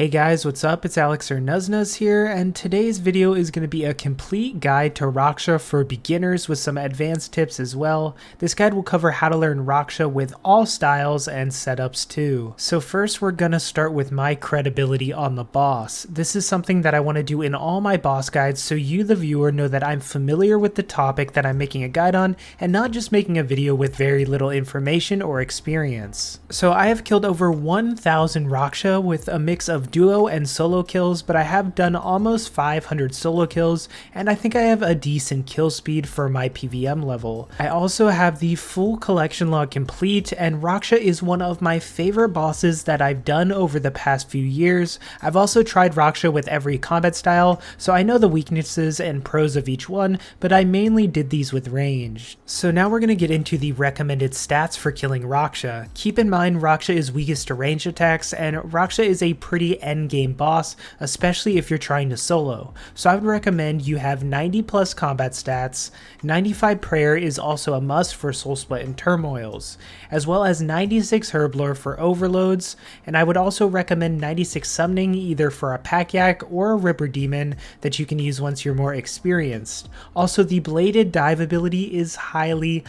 Hey guys, what's up? It's Alex or Nuznuz here, and today's video is going to be a complete guide to Raksha for beginners with some advanced tips as well. This guide will cover how to learn Raksha with all styles and setups too. So first we're going to start with my credibility on the boss. This is something that I want to do in all my boss guides so you the viewer know that I'm familiar with the topic that I'm making a guide on and not just making a video with very little information or experience. So I have killed over 1,000 Raksha with a mix of duo and solo kills, but I have done almost 500 solo kills, and I think I have a decent kill speed for my PVM level. I also have the full collection log complete, and Raksha is one of my favorite bosses that I've done over the past few years. I've also tried Raksha with every combat style, so I know the weaknesses and pros of each one, but I mainly did these with range. So now we're going to get into the recommended stats for killing Raksha. Keep in mind Raksha is weakest to range attacks, and Raksha is a pretty endgame boss, especially if you're trying to solo. So I would recommend you have 90 plus combat stats. 95 prayer is also a must for soul split and turmoils, as well as 96 herb lore for overloads, and I would also recommend 96 summoning either for a pack yak or a ripper demon that you can use once you're more experienced. Also, the bladed dive ability is highly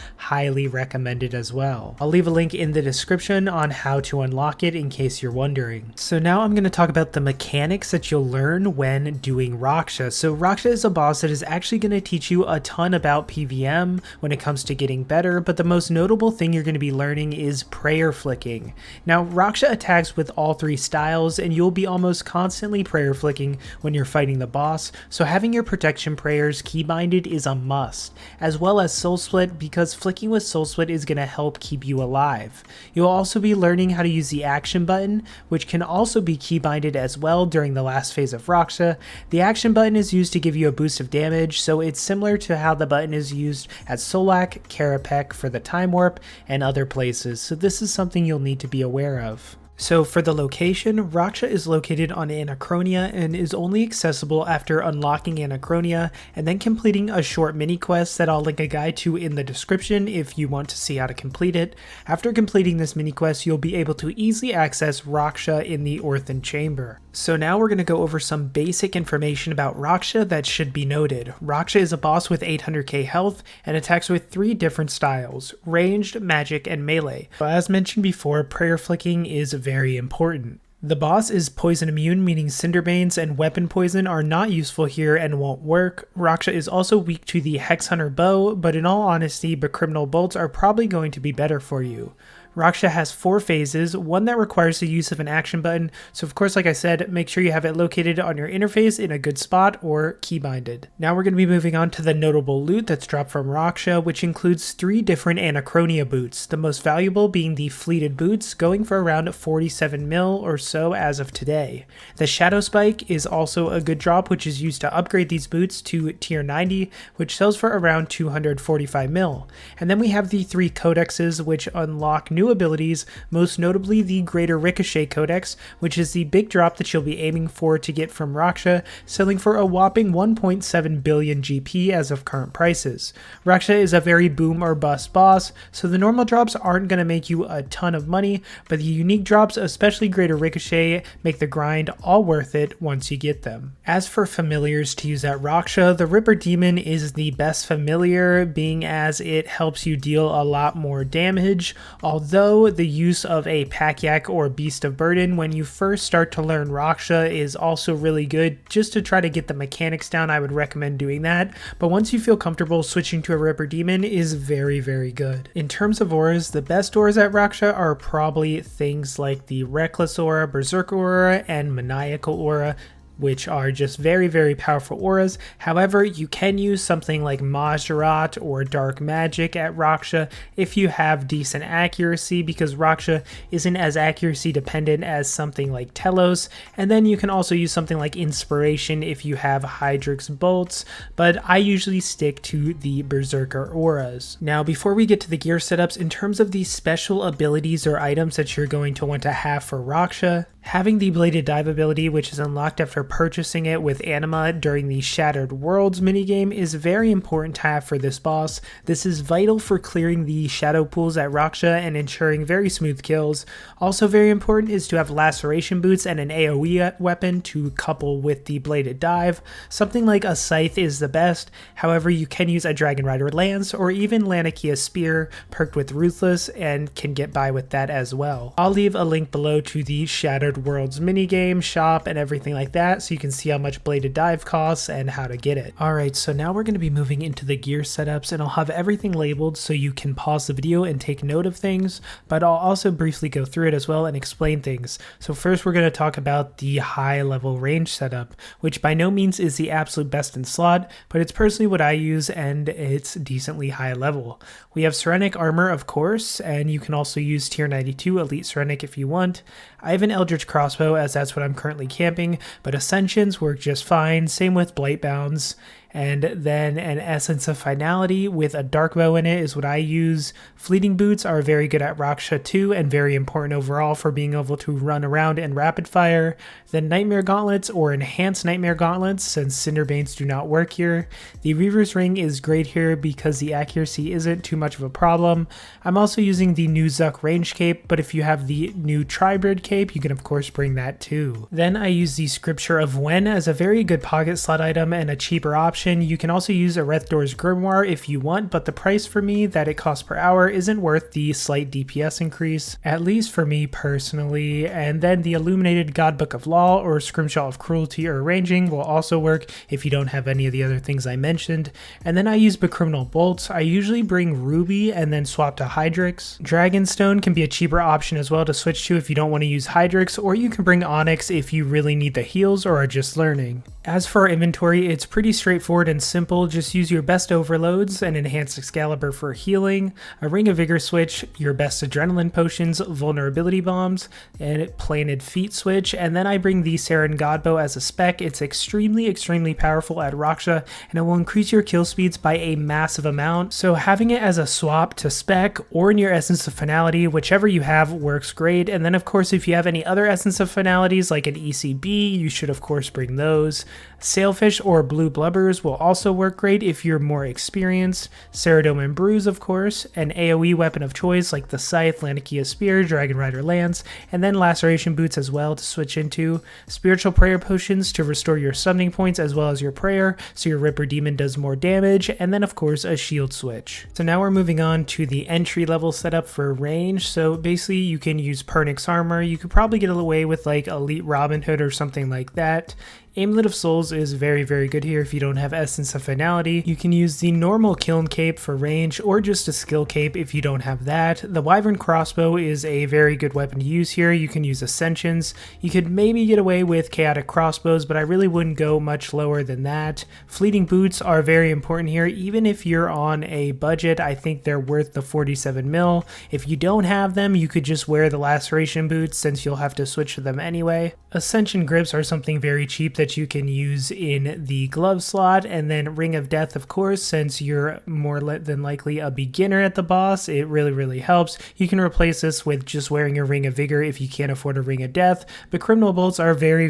recommended as well. I'll leave a link in the description on how to unlock it in case you're wondering. So now I'm going to talk about the mechanics that you'll learn when doing Raksha. So Raksha is a boss that is actually going to teach you a ton about PVM when it comes to getting better, but the most notable thing you're going to be learning is prayer flicking. Now Raksha attacks with all three styles, and you'll be almost constantly prayer flicking when you're fighting the boss, so having your protection prayers keybinded is a must, as well as soul split, because flicking with soul split is going to help keep you alive. You'll also be learning how to use the action button, which can also be keybinded as well during the last phase of Raksha. The action button is used to give you a boost of damage, so it's similar to how the button is used at Solak, Karapek for the time warp, and other places, so this is something you'll need to be aware of. So for the location, Raksha is located on Anachronia and is only accessible after unlocking Anachronia and then completing a short mini quest that I'll link a guide to in the description if you want to see how to complete it. After completing this mini quest, you'll be able to easily access Raksha in the Orthan Chamber. So now we're going to go over some basic information about Raksha that should be noted. Raksha is a boss with 800k health and attacks with 3 different styles: ranged, magic, and melee. But as mentioned before, prayer flicking is very important. The boss is poison immune, meaning Cinderbanes and weapon poison are not useful here and won't work. Raksha is also weak to the Hex Hunter bow, but in all honesty, criminal bolts are probably going to be better for you. Raksha has 4 phases, one that requires the use of an action button, so of course, like I said, make sure you have it located on your interface in a good spot or keybinded. Now we're going to be moving on to the notable loot that's dropped from Raksha, which includes 3 different Anachronia boots, the most valuable being the fleeted boots, going for around 47 mil or so as of today. The Shadow Spike is also a good drop, which is used to upgrade these boots to tier 90, which sells for around 245 mil. And then we have the 3 codexes, which unlock new abilities, most notably the Greater Ricochet Codex, which is the big drop that you'll be aiming for to get from Raksha, selling for a whopping 1.7 billion GP as of current prices. Raksha is a very boom or bust boss, so the normal drops aren't going to make you a ton of money, but the unique drops, especially Greater Ricochet, make the grind all worth it once you get them. As for familiars to use at Raksha, the Ripper Demon is the best familiar, being as it helps you deal a lot more damage, although the use of a pack yak or beast of burden when you first start to learn Raksha is also really good. Just to try to get the mechanics down, I would recommend doing that, but once you feel comfortable, switching to a Ripper Demon is very good. In terms of auras, the best auras at Raksha are probably things like the Reckless Aura, Berserker Aura, and Maniacal Aura, which are just very powerful auras. However, you can use something like Majorat or Dark Magic at Raksha if you have decent accuracy, because Raksha isn't as accuracy dependent as something like Telos, and then you can also use something like Inspiration if you have Hydrix Bolts, but I usually stick to the Berserker auras. Now before we get to the gear setups, in terms of the special abilities or items that you're going to want to have for Raksha, Having the Bladed Dive ability, which is unlocked after purchasing it with Anima during the Shattered Worlds minigame, is very important to have for this boss. This is vital for clearing the shadow pools at Raksha and ensuring very smooth kills. Also very important is to have Laceration Boots and an AoE weapon to couple with the Bladed Dive. Something like a Scythe is the best, however you can use a Dragon Rider Lance or even Lanikia Spear perked with Ruthless and can get by with that as well. I'll leave a link below to the Shattered Worlds minigame, shop, and everything like that so you can see how much Bladed Dive costs and how to get it. Alright, so now we're going to be moving into the gear setups, and I'll have everything labeled so you can pause the video and take note of things, but I'll also briefly go through it as well and explain things. So first we're going to talk about the high level range setup, which by no means is the absolute best in slot, but it's personally what I use and it's decently high level. We have Serenic armor, of course, and you can also use tier 92 Elite Serenic if you want. I have an Eldritch crossbow as that's what I'm currently camping, but Ascensions work just fine, same with Blightbounds. And then an Essence of Finality with a dark bow in it is what I use. Fleeting Boots are very good at Raksha too and very important overall for being able to run around and rapid fire. Then Nightmare Gauntlets or Enhanced Nightmare Gauntlets, since Cinderbanes do not work here. The Reaver's Ring is great here because the accuracy isn't too much of a problem. I'm also using the new Zuck Range Cape, but if you have the new Tribrid Cape, you can of course bring that too. Then I use the Scripture of Wen as a very good pocket slot item and a cheaper option. You can also use Arethdore's Grimoire if you want, but the price for me that it costs per hour isn't worth the slight DPS increase, at least for me personally. And then the Illuminated Godbook of Law or Scrimshaw of Cruelty or Ranging will also work if you don't have any of the other things I mentioned. And then I use Becriminal Bolts. I usually bring Ruby and then swap to Hydrix. Dragonstone can be a cheaper option as well to switch to if you don't want to use Hydrix, or you can bring Onyx if you really need the heals or are just learning. As for our inventory, it's pretty straightforward and simple. Just use your best overloads, an Enhanced Excalibur for healing, a Ring of Vigor switch, your best adrenaline potions, vulnerability bombs, and planted feet switch. And then I bring the Saren Godbow as a spec. It's extremely powerful at Raksha, and it will increase your kill speeds by a massive amount. So having it as a swap to spec or in your Essence of Finality, whichever you have, works great. And then of course, if you have any other Essence of Finalities like an ECB, you should of course bring those. Sailfish or Blue Blubbers will also work great if you're more experienced. Ceridome and Bruise, of course, an AoE weapon of choice like the Scythe, Lanikia Spear, Dragon Rider Lance, and then Laceration Boots as well to switch into. Spiritual Prayer Potions to restore your summoning points as well as your prayer, so your Ripper Demon does more damage, and then of course a shield switch. So now we're moving on to the entry level setup for range. So basically you can use Pernix armor. You could probably get away with like Elite Robin Hood or something like that. Amulet of Souls is very good here if you don't have Essence of Finality. You can use the normal Kiln Cape for range or just a skill cape if you don't have that. The Wyvern Crossbow is a very good weapon to use here. You can use Ascensions. You could maybe get away with Chaotic Crossbows, but I really wouldn't go much lower than that. Fleeting Boots are very important here. Even if you're on a budget, I think they're worth the 47 mil. If you don't have them, you could just wear the Laceration Boots since you'll have to switch to them anyway. Ascension Grips are something very cheap that you can use in the glove slot, and then Ring of Death, of course, since you're more than likely a beginner at the boss, it really helps. You can replace this with just wearing a Ring of Vigor if you can't afford a Ring of Death, but Criminal Bolts are very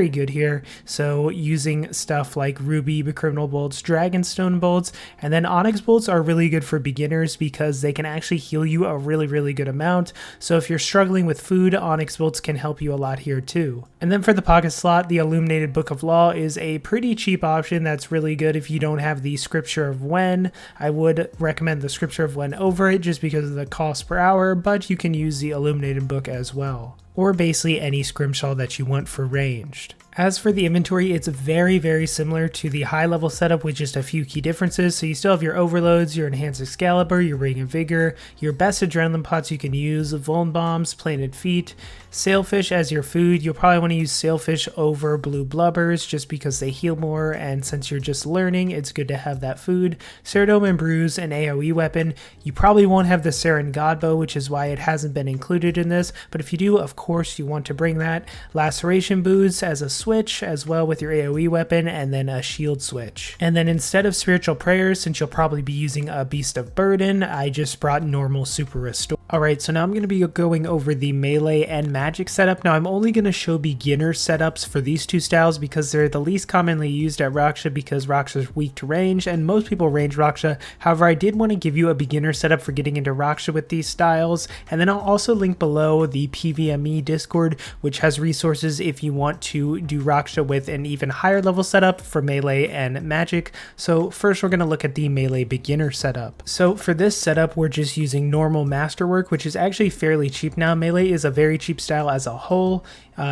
good here, so using stuff like Ruby, Criminal Bolts, Dragonstone Bolts, and then Onyx Bolts are really good for beginners because they can actually heal you a really good amount, so if you're struggling with food, Onyx Bolts can help you a lot here too. And then for the pocket slot, the Illuminated Book of Law is a pretty cheap option that's really good if you don't have the Scripture of Wen. I would recommend the Scripture of Wen over it just because of the cost per hour, but you can use the Illuminated Book as well, or basically any Scrimshaw that you want for ranged. As for the inventory, it's very similar to the high level setup with just a few key differences. So you still have your overloads, your Enhanced Excalibur, your Ring of Vigor, your best adrenaline pots you can use, Vuln Bombs, Planted Feet, Sailfish as your food. You'll probably want to use Sailfish over Blue Blubbers just because they heal more, and since you're just learning, it's good to have that food. Ceridome and Bruise, an AoE weapon. You probably won't have the Saren Godbow, which is why it hasn't been included in this, but if you do, of course you want to bring that. Laceration Boots as a switch as well with your AoE weapon, and then a shield switch. And then instead of Spiritual Prayers, since you'll probably be using a Beast of Burden, I just brought normal Super Restore. Alright, so now I'm going to be going over the melee and magic setup. Now I'm only going to show beginner setups for these two styles because they're the least commonly used at Raksha because Raksha is weak to range and most people range Raksha. However, I did want to give you a beginner setup for getting into Raksha with these styles, and then I'll also link below the PVME Discord, which has resources if you want to do Raksha with an even higher level setup for melee and magic. So first we're going to look at the melee beginner setup. So for this setup we're just using normal masterwork, which is actually fairly cheap now. Melee is a very cheap style as a whole.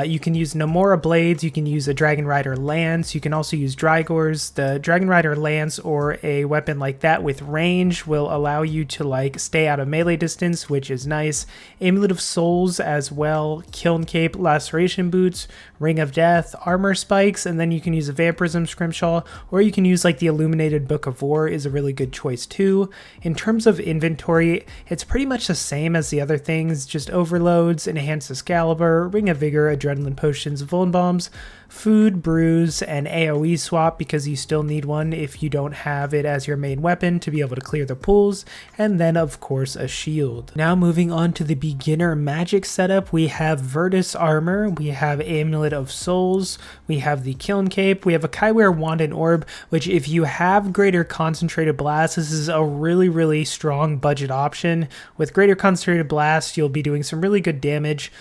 You can use Nomura blades, you can use a Dragon Rider lance, you can also use Drygors. The Dragon Rider lance or a weapon like that with range will allow you to like stay out of melee distance, which is nice. Amulet of Souls as well, Kiln Cape, Laceration Boots, Ring of Death, Armor Spikes, and then you can use a Vampirism Scrimshaw, or you can use like the Illuminated Book of War is a really good choice too. In terms of inventory, it's pretty much the same as the other things, just overloads, Enhanced Excalibur, Ring of Vigor, Adrenaline Potions, Vuln Bombs, Food, Brews, and AoE swap because you still need one if you don't have it as your main weapon to be able to clear the pools, and then of course a shield. Now moving on to the beginner magic setup, we have Virtus Armor, we have Amulet of Souls, we have the Kiln Cape, we have a Kaiware Wand and Orb, which if you have Greater Concentrated Blast, this is a really strong budget option. With Greater Concentrated Blast, you'll be doing some really good damage,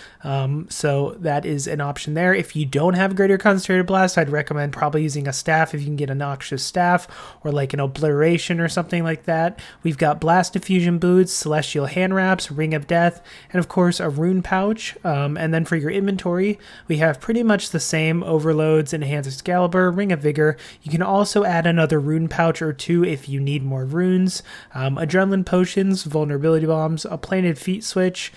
so that is an option there. If you don't have Greater Concentrated Blast, I'd recommend probably using a staff if you can get a Noxious Staff or like an Obliteration or something like that. We've got Blast Diffusion Boots, Celestial Hand Wraps, Ring of Death, and of course a Rune Pouch. And then for your inventory, we have pretty much the same overloads, Enhanced Excalibur, Ring of Vigor. You can also add another Rune Pouch or two if you need more runes, Adrenaline Potions, Vulnerability Bombs, a Planted Feet Switch,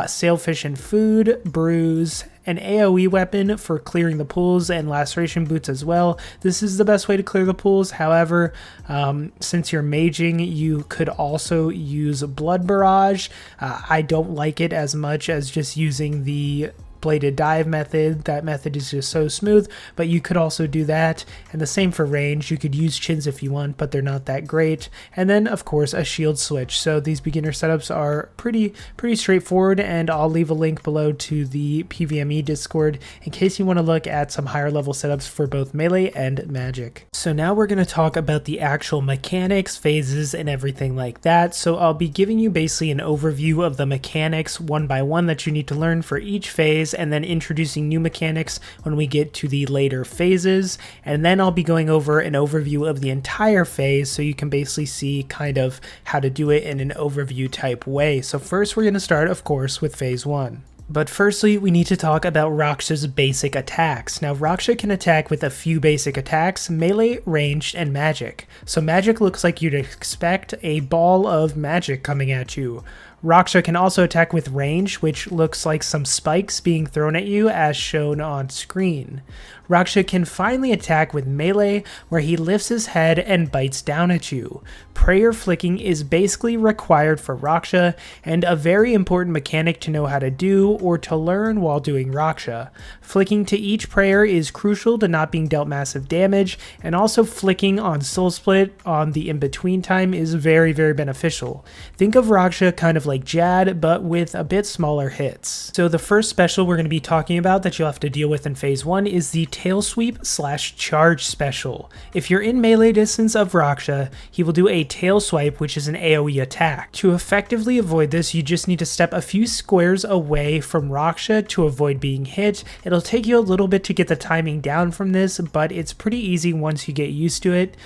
Sailfish and Food, Brews, an AoE weapon for clearing the pools, and Laceration Boots as well. This is the best way to clear the pools. However, since you're maging, you could also use Blood Barrage. I don't like it as much as just using the Bladed Dive method. That method is just so smooth, but you could also do that, and the same for range. You could use chins if you want, but they're not that great. And then of course a shield switch. So these beginner setups are pretty straightforward, and I'll leave a link below to the PVME Discord in case you want to look at some higher level setups for both melee and magic. So now we're going to talk about the actual mechanics, phases, and everything like that. So I'll be giving you basically an overview of the mechanics one by one that you need to learn for each phase, and then introducing new mechanics when we get to the later phases, and then I'll be going over an overview of the entire phase so you can basically see kind of how to do it in an overview type way. So first we're going to start of course with phase 1. But firstly, we need to talk about Raksha's basic attacks. Now, Raksha can attack with a few basic attacks: melee, ranged, and magic. So magic looks like you'd expect a ball of magic coming at you. Raksha can also attack with range, which looks like some spikes being thrown at you as shown on screen. Raksha can finally attack with melee, where he lifts his head and bites down at you. Prayer flicking is basically required for Raksha, and a very important mechanic to know how to do or to learn while doing Raksha. Flicking to each prayer is crucial to not being dealt massive damage, and also flicking on Soul Split on the in-between time is very beneficial. Think of Raksha kind of like Jad, but with a bit smaller hits. So the first special we're going to be talking about that you'll have to deal with in phase 1 is the Tail Sweep / Charge special. If you're in melee distance of Raksha, he will do a Tail Swipe, which is an AoE attack. To effectively avoid this, you just need to step a few squares away from Raksha to avoid being hit. It'll take you a little bit to get the timing down from this, but it's pretty easy once you get used to it.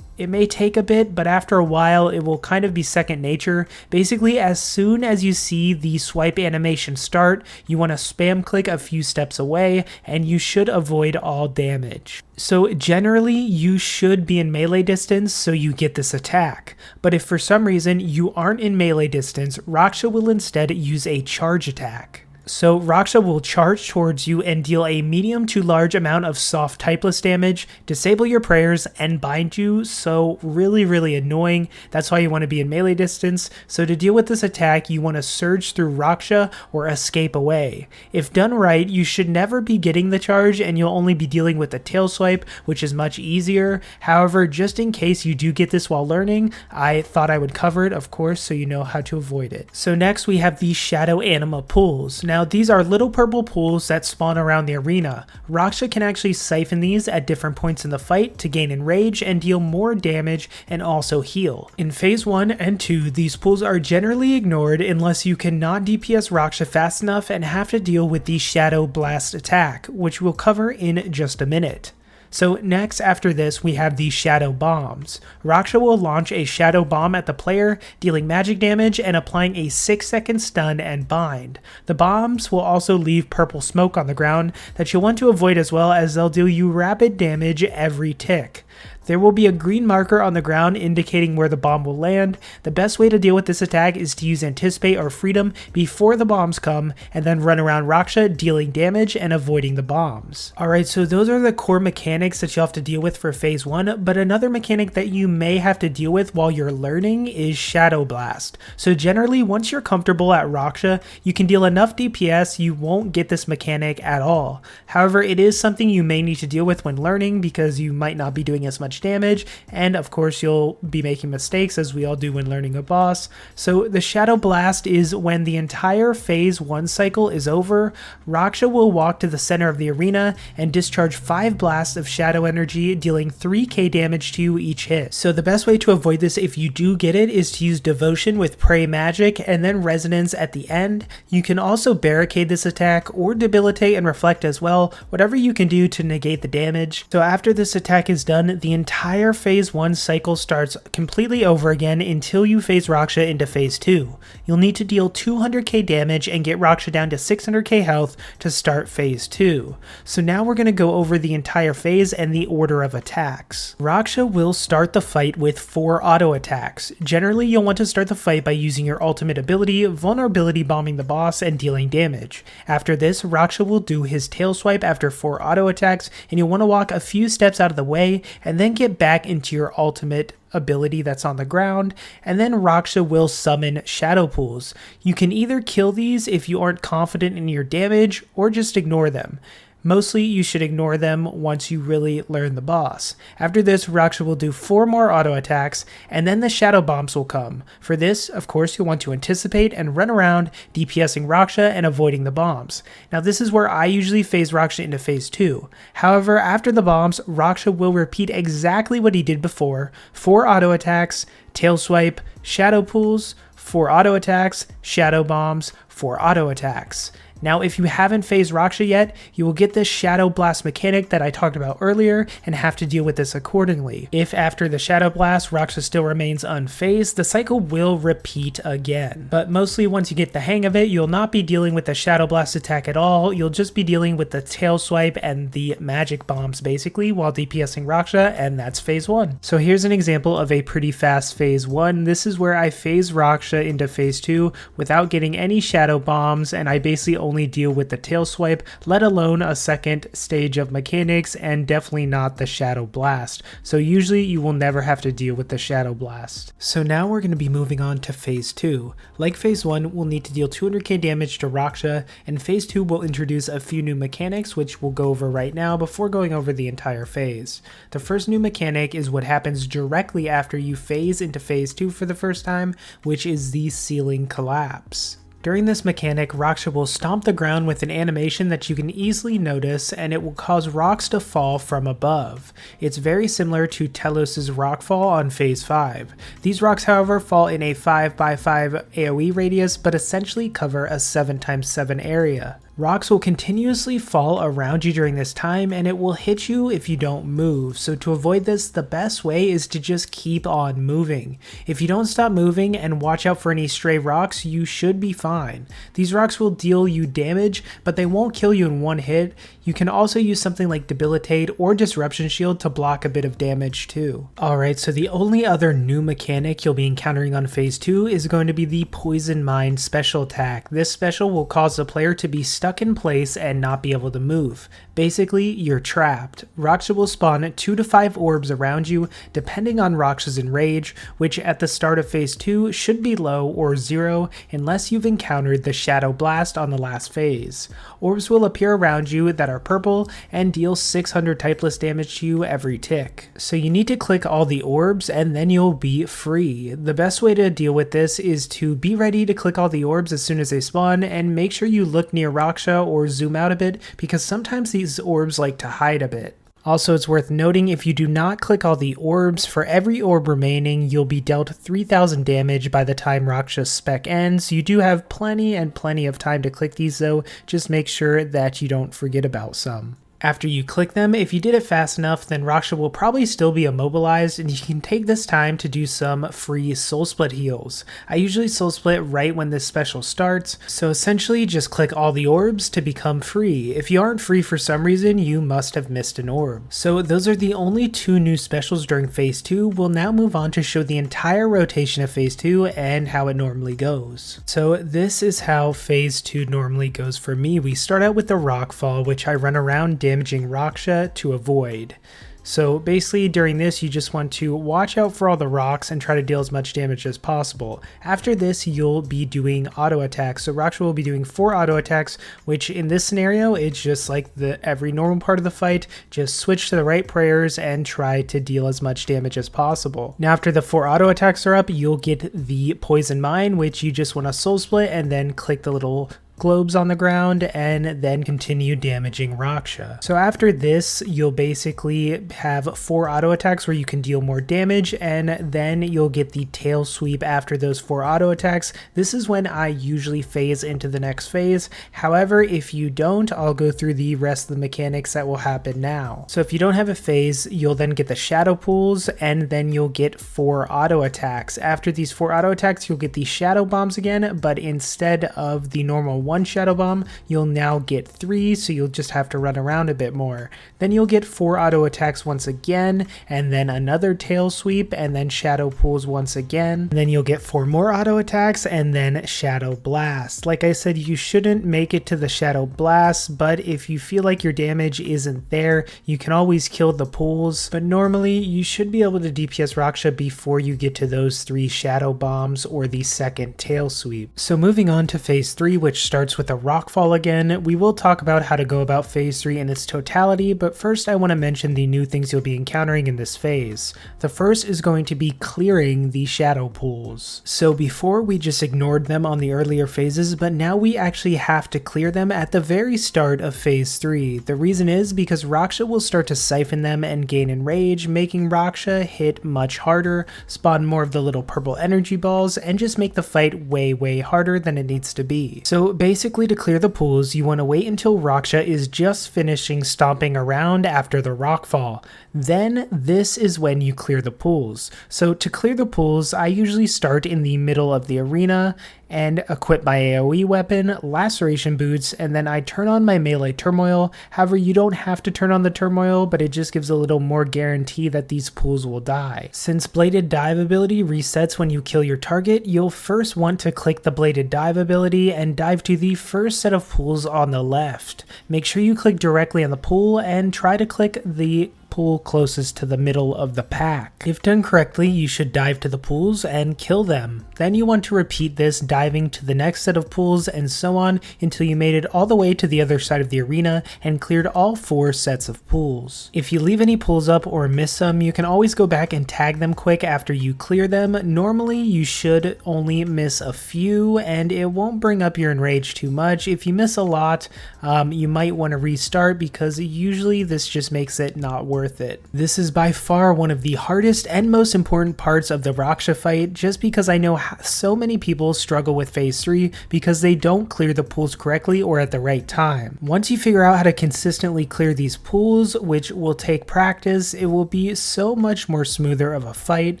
It may take a bit, but after a while it will kind of be second nature. Basically, as soon as you see the swipe animation start, you want to spam click a few steps away, and you should avoid all damage. So generally, you should be in melee distance so you get this attack. But if for some reason you aren't in melee distance, Raksha will instead use a charge attack. So Raksha will charge towards you and deal a medium to large amount of soft typeless damage, disable your prayers, and bind you, so really annoying. That's why you want to be in melee distance. So to deal with this attack, you want to surge through Raksha or escape away. If done right, you should never be getting the charge and you'll only be dealing with the tail swipe, which is much easier. However, just in case you do get this while learning, I thought I would cover it, of course, so you know how to avoid it. So next we have the Shadow Anima pools. Now these are little purple pools that spawn around the arena. Raksha can actually siphon these at different points in the fight to gain enrage and deal more damage and also heal. In phase 1 and 2, these pools are generally ignored unless you cannot DPS Raksha fast enough and have to deal with the Shadow Blast attack, which we'll cover in just a minute. So next after this we have the Shadow Bombs. Raksha will launch a Shadow Bomb at the player, dealing magic damage and applying a 6-second stun and bind. The bombs will also leave purple smoke on the ground that you'll want to avoid, as well as they'll deal you rapid damage every tick. There will be a green marker on the ground indicating where the bomb will land. The best way to deal with this attack is to use Anticipate or Freedom before the bombs come, and then run around Raksha dealing damage and avoiding the bombs. Alright, so those are the core mechanics that you'll have to deal with for phase 1, but another mechanic that you may have to deal with while you're learning is Shadow Blast. So generally, once you're comfortable at Raksha, you can deal enough DPS, you won't get this mechanic at all. However, it is something you may need to deal with when learning because you might not be doing as much damage, and of course you'll be making mistakes as we all do when learning a boss. So the Shadow Blast is when the entire phase 1 cycle is over, Raksha will walk to the center of the arena and discharge 5 blasts of shadow energy, dealing 3k damage to you each hit. So the best way to avoid this if you do get it is to use Devotion with Pray Magic and then Resonance at the end. You can also barricade this attack or debilitate and reflect as well, whatever you can do to negate the damage. So after this attack is done, the entire phase 1 cycle starts completely over again until you phase Raksha into phase 2. You'll need to deal 200k damage and get Raksha down to 600k health to start phase 2. So now we're going to go over the entire phase and the order of attacks. Raksha will start the fight with 4 auto attacks. Generally, you'll want to start the fight by using your ultimate ability, Vulnerability Bombing the boss, and dealing damage. After this, Raksha will do his tail swipe after 4 auto attacks, and you'll want to walk a few steps out of the way and then get back into your ultimate ability that's on the ground, and then Raksha will summon shadow pools. You can either kill these if you aren't confident in your damage or just ignore them. Mostly you should ignore them once you really learn the boss. After this, Raksha will do 4 more auto attacks, and then the shadow bombs will come. For this, of course, you'll want to anticipate and run around, DPSing Raksha and avoiding the bombs. Now this is where I usually phase Raksha into phase 2. However, after the bombs, Raksha will repeat exactly what he did before: 4 auto attacks, tail swipe, shadow pools, 4 auto attacks, shadow bombs, 4 auto attacks. Now, if you haven't phased Raksha yet, you will get this Shadow Blast mechanic that I talked about earlier and have to deal with this accordingly. If after the Shadow Blast, Raksha still remains unfazed, the cycle will repeat again. But mostly once you get the hang of it, you'll not be dealing with the Shadow Blast attack at all. You'll just be dealing with the tail swipe and the magic bombs basically while DPSing Raksha, and that's phase 1. So here's an example of a pretty fast phase 1. This is where I phase Raksha into phase 2 without getting any shadow bombs, and I basically only deal with the tail swipe, let alone a second stage of mechanics, and definitely not the Shadow Blast. So usually you will never have to deal with the Shadow Blast. So now we're going to be moving on to phase 2. Like phase 1, we'll need to deal 200k damage to Raksha, and phase 2 will introduce a few new mechanics which we'll go over right now before going over the entire phase. The first new mechanic is what happens directly after you phase into phase 2 for the first time, which is the Ceiling Collapse. During this mechanic, Raksha will stomp the ground with an animation that you can easily notice, and it will cause rocks to fall from above. It's very similar to Telos' Rockfall on phase 5. These rocks, however, fall in a 5x5 AoE radius, but essentially cover a 7x7 area. Rocks will continuously fall around you during this time, and it will hit you if you don't move. So to avoid this, the best way is to just keep on moving. If you don't stop moving and watch out for any stray rocks, you should be fine. These rocks will deal you damage, but they won't kill you in one hit. You can also use something like Debilitate or Disruption Shield to block a bit of damage too. Alright, so the only other new mechanic you'll be encountering on Phase 2 is going to be the Poison Mind special attack. This special will cause the player to be stuck in place and not be able to move. Basically, you're trapped. Raksha will spawn 2 to 5 orbs around you, depending on Raksha's enrage, which at the start of Phase 2 should be low or 0 unless you've encountered the Shadow Blast on the last phase. Orbs will appear around you that are purple and deal 600 typeless damage to you every tick. So you need to click all the orbs and then you'll be free. The best way to deal with this is to be ready to click all the orbs as soon as they spawn, and make sure you look near Raksha or zoom out a bit, because sometimes these orbs like to hide a bit. Also, it's worth noting, if you do not click all the orbs, for every orb remaining, you'll be dealt 3000 damage by the time Raksha's spec ends. You do have plenty of time to click these though, just make sure that you don't forget about some. After you click them, if you did it fast enough, then Raksha will probably still be immobilized, and you can take this time to do some free soul split heals. I usually soul split right when this special starts, so essentially just click all the orbs to become free. If you aren't free for some reason, you must have missed an orb. So those are the only 2 new specials during Phase 2. We'll now move on to show the entire rotation of Phase 2 and how it normally goes. So this is how Phase 2 normally goes for me. We start out with the Rockfall, which I run around damaging Raksha to avoid. So basically during this, you just want to watch out for all the rocks and try to deal as much damage as possible. After this, you'll be doing auto attacks. So Raksha will be doing 4 auto attacks, which in this scenario, it's just like every normal part of the fight. Just switch to the right prayers and try to deal as much damage as possible. Now after the 4 auto attacks are up, you'll get the Poison Mine, which you just want to soul split and then click the little globes on the ground and then continue damaging Raksha. So after this, you'll basically have 4 auto attacks where you can deal more damage, and then you'll get the tail sweep after those 4 auto attacks. This is when I usually phase into the next phase. However, if you don't, I'll go through the rest of the mechanics that will happen now. So if you don't have a phase, you'll then get the shadow pools, and then you'll get 4 auto attacks. After these 4 auto attacks, you'll get the shadow bombs again, but instead of the normal 1 shadow bomb, you'll now get 3, so you'll just have to run around a bit more. Then you'll get 4 auto attacks once again, and then another tail sweep, and then shadow pools once again. And then you'll get 4 more auto attacks, and then shadow blast. Like I said, you shouldn't make it to the shadow blast, but if you feel like your damage isn't there, you can always kill the pools. But normally, you should be able to DPS Raksha before you get to those 3 shadow bombs or the second tail sweep. So moving on to Phase 3, which starts with a Rockfall again. We will talk about how to go about Phase 3 in its totality, but first I want to mention the new things you'll be encountering in this phase. The first is going to be clearing the shadow pools. So before we just ignored them on the earlier phases, but now we actually have to clear them at the very start of Phase 3. The reason is because Raksha will start to siphon them and gain enrage, making Raksha hit much harder, spawn more of the little purple energy balls, and just make the fight way harder than it needs to be. So basically, to clear the pools, you want to wait until Raksha is just finishing stomping around after the Rockfall. Then this is when you clear the pools. So to clear the pools, I usually start in the middle of the arena and equip my AoE weapon, laceration boots, and then I turn on my melee turmoil. However, you don't have to turn on the turmoil, but it just gives a little more guarantee that these pools will die. Since bladed dive ability resets when you kill your target, you'll first want to click the bladed dive ability and dive to the first set of pools on the left. Make sure you click directly on the pool and try to click the pool closest to the middle of the pack. If done correctly, you should dive to the pools and kill them. Then you want to repeat this, diving to the next set of pools and so on until you made it all the way to the other side of the arena and cleared all 4 sets of pools. If you leave any pools up or miss some, you can always go back and tag them quick after you clear them. Normally, you should only miss a few and it won't bring up your enrage too much. If you miss a lot, you might want to restart, because usually this just makes it not worth worth it. This is by far one of the hardest and most important parts of the Raksha fight, just because I know so many people struggle with phase 3 because they don't clear the pools correctly or at the right time. Once you figure out how to consistently clear these pools, which will take practice, it will be so much more smoother of a fight.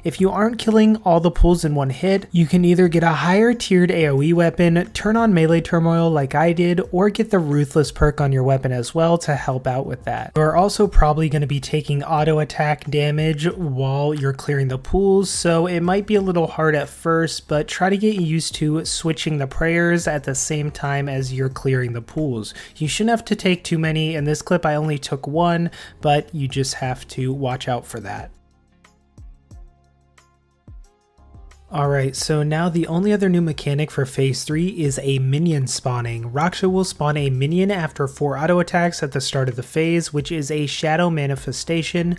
If you aren't killing all the pools in one hit, you can either get a higher tiered AoE weapon, turn on melee turmoil like I did, or get the ruthless perk on your weapon as well to help out with that. You're also probably going to be taking auto attack damage while you're clearing the pools, so it might be a little hard at first, but try to get used to switching the prayers at the same time as you're clearing the pools. You shouldn't have to take too many. In this clip I only took one, but you just have to watch out for that. Alright, so now the only other new mechanic for phase 3 is a minion spawning. Raksha will spawn a minion after 4 auto attacks at the start of the phase, which is a shadow manifestation.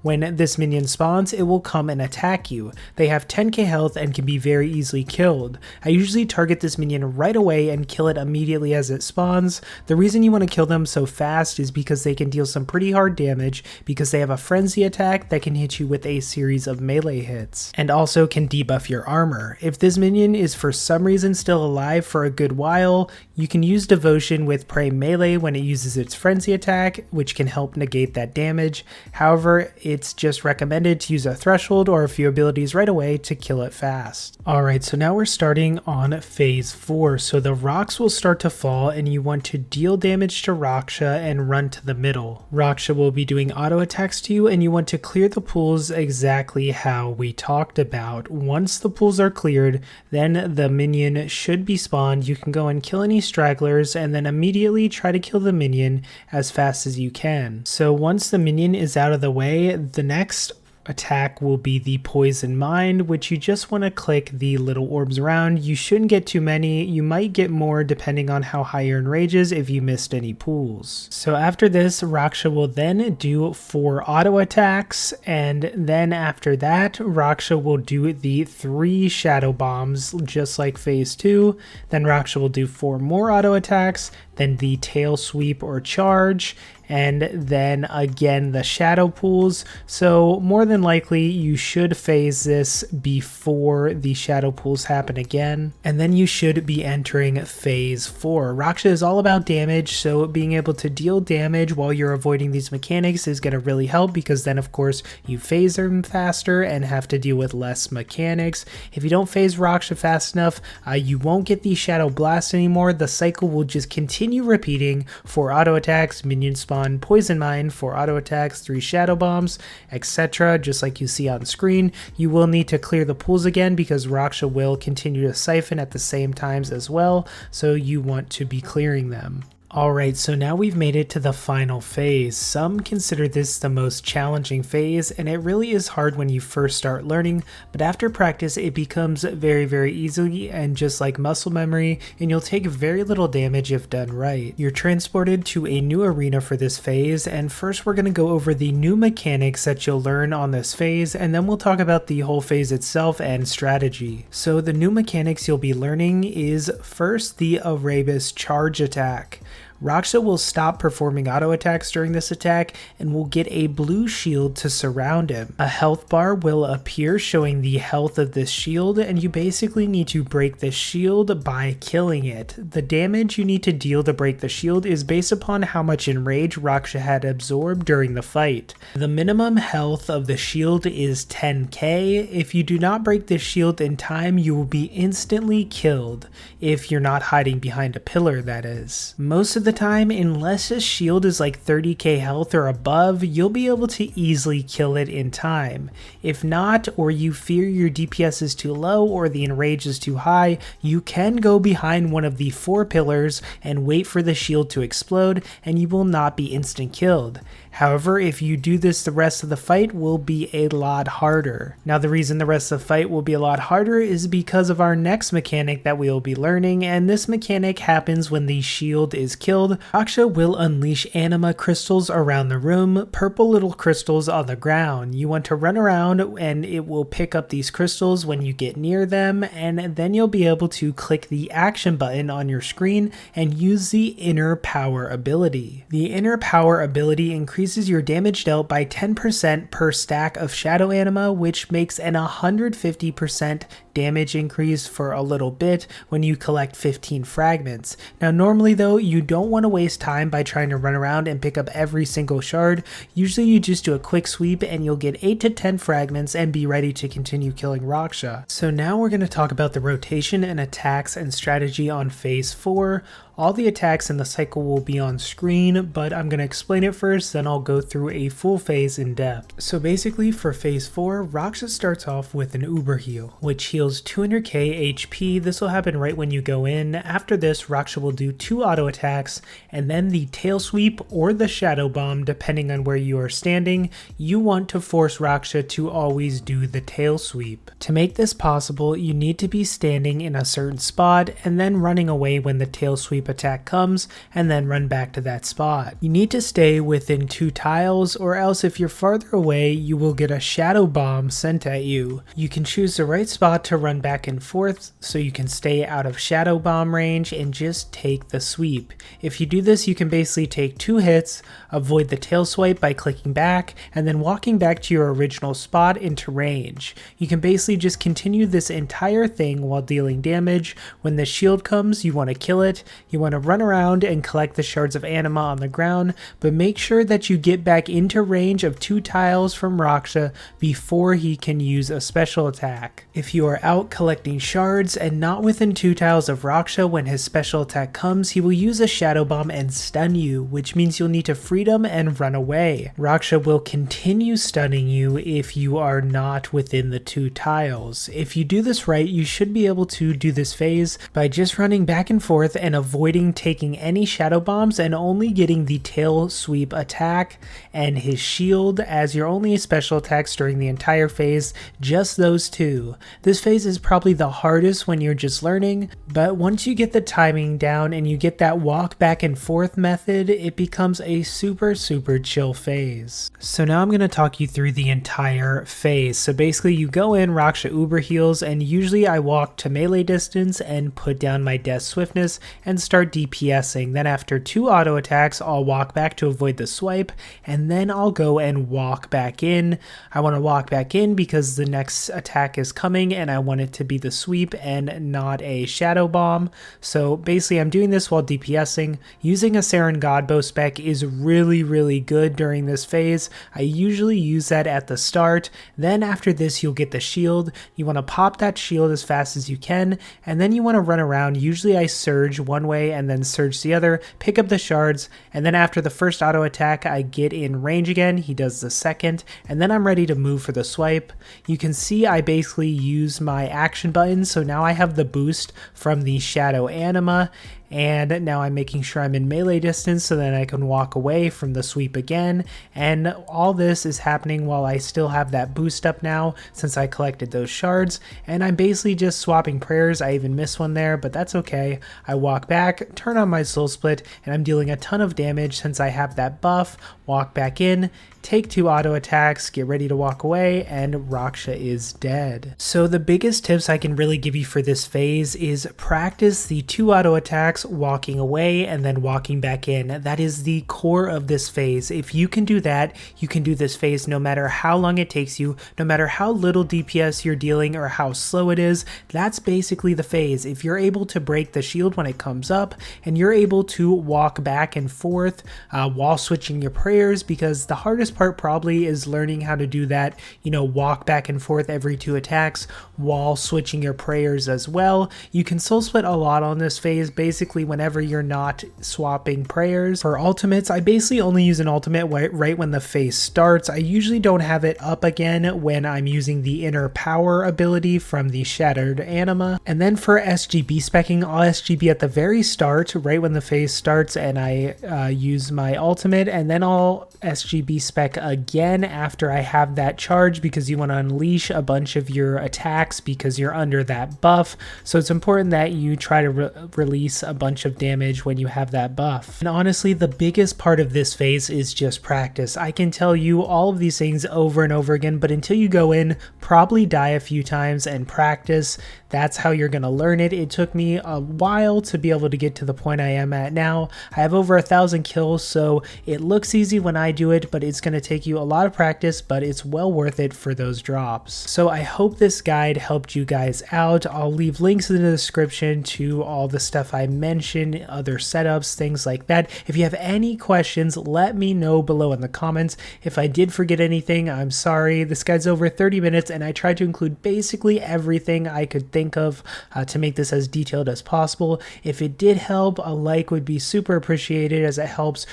When this minion spawns, it will come and attack you. They have 10k health and can be very easily killed. I usually target this minion right away and kill it immediately as it spawns. The reason you want to kill them so fast is because they can deal some pretty hard damage because they have a frenzy attack that can hit you with a series of melee hits, and also can debuff your armor. If this minion is for some reason still alive for a good while, you can use devotion with pray melee when it uses its frenzy attack, which can help negate that damage. However, it's just recommended to use a threshold or a few abilities right away to kill it fast. Alright, so now we're starting on phase 4. So the rocks will start to fall and you want to deal damage to Raksha and run to the middle. Raksha will be doing auto attacks to you and you want to clear the pools exactly how we talked about. Once the pools are cleared, then the minion should be spawned. You can go and kill any stragglers and then immediately try to kill the minion as fast as you can. So once the minion is out of the way, the next attack will be the Poison Mind, which you just want to click the little orbs around. You shouldn't get too many. You might get more depending on how high your enrage is if you missed any pools. So after this, Raksha will then do 4 auto attacks, and then after that, Raksha will do the 3 shadow bombs just like phase 2. Then Raksha will do 4 more auto attacks, then the tail sweep or charge, and then again the shadow pools. So more than likely you should phase this before the shadow pools happen again, and then you should be entering phase 4. Raksha is all about damage, so being able to deal damage while you're avoiding these mechanics is going to really help, because then of course you phase them faster and have to deal with less mechanics. If you don't phase Raksha fast enough, you won't get the shadow blast anymore. The cycle will just continue repeating for auto attacks, minion spawn, poison mine, 4 auto attacks, 3 shadow bombs, etc. Just like you see on screen. You will need to clear the pools again because Raksha will continue to siphon at the same times as well, so you want to be clearing them. Alright, so now we've made it to the final phase. Some consider this the most challenging phase, and it really is hard when you first start learning, but after practice it becomes very easy and just like muscle memory, and you'll take very little damage if done right. You're transported to a new arena for this phase, and first we're going to go over the new mechanics that you'll learn on this phase, and then we'll talk about the whole phase itself and strategy. So the new mechanics you'll be learning is first the Erebus charge attack. Raksha will stop performing auto attacks during this attack and will get a blue shield to surround him. A health bar will appear showing the health of this shield, and you basically need to break the shield by killing it. The damage you need to deal to break the shield is based upon how much enrage Raksha had absorbed during the fight. The minimum health of the shield is 10k. If you do not break this shield in time, you will be instantly killed. If you're not hiding behind a pillar, that is. Most of the time, unless a shield is like 30k health or above, you'll be able to easily kill it in time. If not, or you fear your DPS is too low or the enrage is too high, you can go behind one of the 4 pillars and wait for the shield to explode, and you will not be instant killed. However, if you do this, the rest of the fight will be a lot harder. Now, the reason the rest of the fight will be a lot harder is because of our next mechanic that we will be learning, and this mechanic happens when the shield is killed killed, Raksha will unleash Anima crystals around the room, purple little crystals on the ground. You want to run around and it will pick up these crystals when you get near them, and then you'll be able to click the action button on your screen and use the Inner Power ability. The Inner Power ability increases your damage dealt by 10% per stack of Shadow Anima, which makes an 150% damage increase for a little bit when you collect 15 fragments. Now normally though, you don't want to waste time by trying to run around and pick up every single shard. Usually you just do a quick sweep and you'll get 8 to 10 fragments and be ready to continue killing Raksha. So now we're going to talk about the rotation and attacks and strategy on phase 4. All the attacks in the cycle will be on screen, but I'm going to explain it first, then I'll go through a full phase in depth. So basically for phase 4, Raksha starts off with an Uber heal, which heals 200k HP. This will happen right when you go in. After this, Raksha will do 2 auto attacks, and then the tail sweep or the shadow bomb, depending on where you are standing. You want to force Raksha to always do the tail sweep. To make this possible, you need to be standing in a certain spot and then running away when the tail sweep attack comes, and then run back to that spot. You need to stay within 2 tiles, or else if you're farther away, you will get a shadow bomb sent at you. You can choose the right spot to run back and forth so you can stay out of shadow bomb range and just take the sweep. If you do this, you can basically take 2 hits, avoid the tail swipe by clicking back, and then walking back to your original spot into range. You can basically just continue this entire thing while dealing damage. When the shield comes, you want to kill it. You want to run around and collect the shards of Anima on the ground, but make sure that you get back into range of 2 tiles from Raksha before he can use a special attack. If you are out collecting shards and not within 2 tiles of Raksha when his special attack comes, he will use a shadow bomb and stun you, which means you'll need to freedom and run away. Raksha will continue stunning you if you are not within the 2 tiles. If you do this right, you should be able to do this phase by just running back and forth and avoiding taking any shadow bombs and only getting the tail sweep attack and his shield as your only special attacks during the entire phase, just those 2. This phase is probably the hardest when you're just learning, but once you get the timing down and you get that walk back and forth method, it becomes a super chill phase. So now I'm going to talk you through the entire phase. So basically you go in, Raksha Uber heals, and usually I walk to melee distance and put down my death swiftness and start DPSing. Then after 2 auto attacks, I'll walk back to avoid the swipe, and then I'll go and walk back in. I want to walk back in because the next attack is coming and I want it to be the sweep and not a shadow bomb. So basically I'm doing this while DPSing. Using a Saren Godbow spec is really good during this phase. I usually use that at the start. Then after this you'll get the shield. You want to pop that shield as fast as you can, and then you want to run around. Usually I surge one way and then surge the other, pick up the shards, and then after the first auto attack I get in range again, he does the second, and then I'm ready to move for the swipe. You can see I basically use my action button, so now I have the boost from the Shadow Anima, and now I'm making sure I'm in melee distance so then I can walk away from the sweep again, and all this is happening while I still have that boost up now since I collected those shards, and I'm basically just swapping prayers. I even missed one there, but that's okay. I walk back, turn on my soul split, and I'm dealing a ton of damage since I have that buff, walk back in, take 2 auto attacks, get ready to walk away, and Raksha is dead. So the biggest tips I can really give you for this phase is practice the 2 auto attacks, walking away, and then walking back in. That is the core of this phase. If you can do that, you can do this phase no matter how long it takes you, no matter how little DPS you're dealing or how slow it is. That's basically the phase. If you're able to break the shield when it comes up, and you're able to walk back and forth while switching your prayers, because the hardest part probably is learning how to do that, walk back and forth every 2 attacks while switching your prayers as well. You can soul split a lot on this phase, basically whenever you're not swapping prayers. For ultimates, I basically only use an ultimate right when the phase starts. I usually don't have it up again when I'm using the Inner Power ability from the Shattered Anima. And then for SGB specking, I'll SGB at the very start, right when the phase starts, and I use my ultimate, and then I'll SGB spec again after I have that charge, because you want to unleash a bunch of your attacks because you're under that buff. So it's important that you try to release a a bunch of damage when you have that buff. And honestly, the biggest part of this phase is just practice. I can tell you all of these things over and over again, but until you go in, probably die a few times and practice. That's how you're going to learn it. It took me a while to be able to get to the point I am at now. I have over 1,000 kills, so it looks easy when I do it, but it's going to take you a lot of practice, but it's well worth it for those drops. So I hope this guide helped you guys out. I'll leave links in the description to all the stuff I mentioned, other setups, things like that. If you have any questions, let me know below in the comments. If I did forget anything, I'm sorry. This guide's over 30 minutes and I tried to include basically everything I could think of to make this as detailed as possible. If it did help, a like would be super appreciated, as it helps,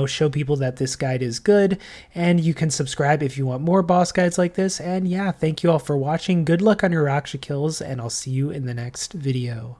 show people that this guide is good. And you can subscribe if you want more boss guides like this. And yeah, thank you all for watching. Good luck on your Raksha kills, and I'll see you in the next video.